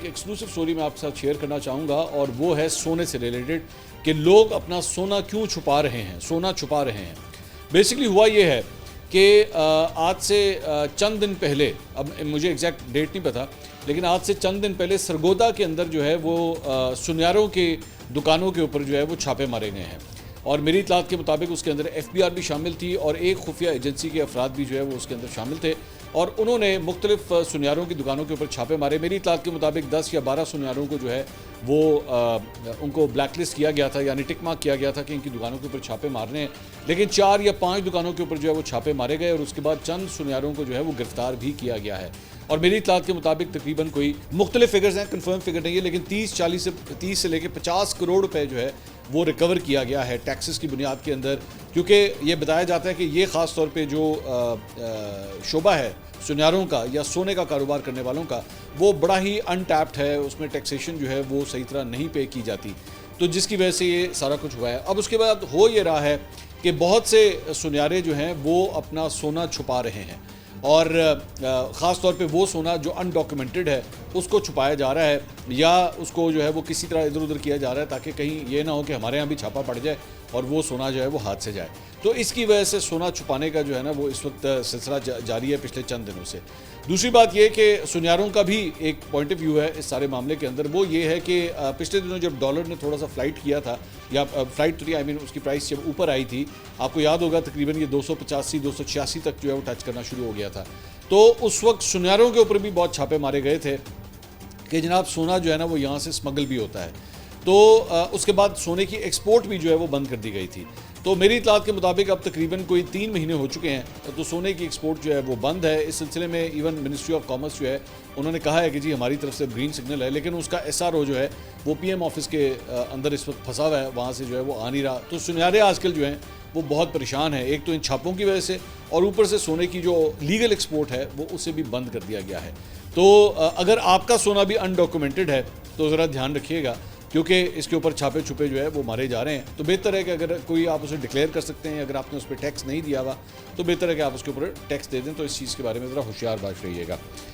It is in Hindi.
एक्सक्लूसिव स्टोरी मैं आपके साथ शेयर करना चाहूँगा और वो है सोने से रिलेटेड कि लोग अपना सोना क्यों छुपा रहे हैं, सोना छुपा रहे हैं। बेसिकली हुआ ये है कि आज से चंद दिन पहले, अब मुझे एग्जैक्ट डेट नहीं पता, लेकिन आज से चंद दिन पहले सरगोदा के अंदर जो है वो सुनियारों की दुकानों के ऊपर जो है वो छापे मारे गए हैं और मेरी इतलात के मुताबिक उसके अंदर FBI भी शामिल थी और एक खुफिया एजेंसी के अफराद भी जो है वो उसके अंदर शामिल थे और उन्होंने मुख्तलिफ सुनियारों की दुकानों के ऊपर छापे मारे। मेरी इतलात के मुताबिक 10 या 12 सुनियारों को जो है वो उनको ब्लैकलिस्ट किया गया था, यानी टिक मार्क किया गया था कि इनकी दुकानों के ऊपर छापे मारने हैं, लेकिन 4 या 5 दुकानों के ऊपर जो है वो छापे मारे गए और उसके बाद चंद सुनियारों को जो है वो गिरफ्तार भी किया गया है। और मेरी इतलात के मुताबिक तकरीबन कोई मुख्तलिफ फिगर्स हैं, कंफर्म फिगर नहीं है, लेकिन 30 से लेकर 50 करोड़ रुपए जो है वो रिकवर किया गया है टैक्सेस की बुनियाद के अंदर, क्योंकि ये बताया जाता है कि ये ख़ास तौर पे जो शोबा है सुनियारों का या सोने का कारोबार करने वालों का, वो बड़ा ही अनटैप्ड है, उसमें टैक्सेशन जो है वो सही तरह नहीं पे की जाती, तो जिसकी वजह से ये सारा कुछ हुआ है। अब उसके बाद हो ये रहा है कि बहुत से सुनियारे जो हैं वो अपना सोना छुपा रहे हैं और ख़ास तौर पे वो सोना जो अनडॉक्यूमेंटेड है उसको छुपाया जा रहा है या उसको जो है वो किसी तरह इधर उधर किया जा रहा है ताकि कहीं ये ना हो कि हमारे यहाँ भी छापा पड़ जाए और वो सोना जो है वो हाथ से जाए। तो इसकी वजह से सोना छुपाने का जो है ना वो इस वक्त सिलसिला जारी है पिछले चंद दिनों से। दूसरी बात ये कि सुनियारों का भी एक पॉइंट ऑफ व्यू है इस सारे मामले के अंदर, वो ये है कि पिछले दिनों जब डॉलर ने थोड़ा सा फ्लाइट किया था या फ्लाइट आई मीन उसकी प्राइस जब ऊपर आई थी, आपको याद होगा तकरीबन ये 285-286 तक जो है वो टच करना शुरू हो गया था, तो उस वक्त सुनियारों के ऊपर भी बहुत छापे मारे गए थे कि जनाब सोना जो है ना वो यहाँ से स्मगल भी होता है। तो उसके बाद सोने की एक्सपोर्ट भी जो है वो बंद कर दी गई थी। तो मेरी इतलात के मुताबिक अब तकरीबन कोई 3 महीने हो चुके हैं, तो सोने की एक्सपोर्ट जो है वो बंद है। इस सिलसिले में इवन मिनिस्ट्री ऑफ कॉमर्स जो है उन्होंने कहा है कि जी हमारी तरफ से ग्रीन सिग्नल है, लेकिन उसका SRO जो है वो PM ऑफिस के अंदर इस वक्त फंसा हुआ है, वहाँ से जो है वो आ नहीं रहा। तो सुनियारे आजकल जो हैं वो बहुत परेशान है, एक तो इन छापों की वजह से और ऊपर से सोने की जो लीगल एक्सपोर्ट है वो उसे भी बंद कर दिया गया है। तो अगर आपका सोना भी अनडॉक्यूमेंटेड है तो ज़रा ध्यान रखिएगा, क्योंकि इसके ऊपर छापे छुपे जो है वो मारे जा रहे हैं। तो बेहतर है कि अगर कोई आप उसे डिक्लेयर कर सकते हैं, अगर आपने उस पर टैक्स नहीं दिया हुआ तो बेहतर है कि आप उसके ऊपर टैक्स दे दें। तो इस चीज़ के बारे में ज़रा होशियार बात रहिएगा।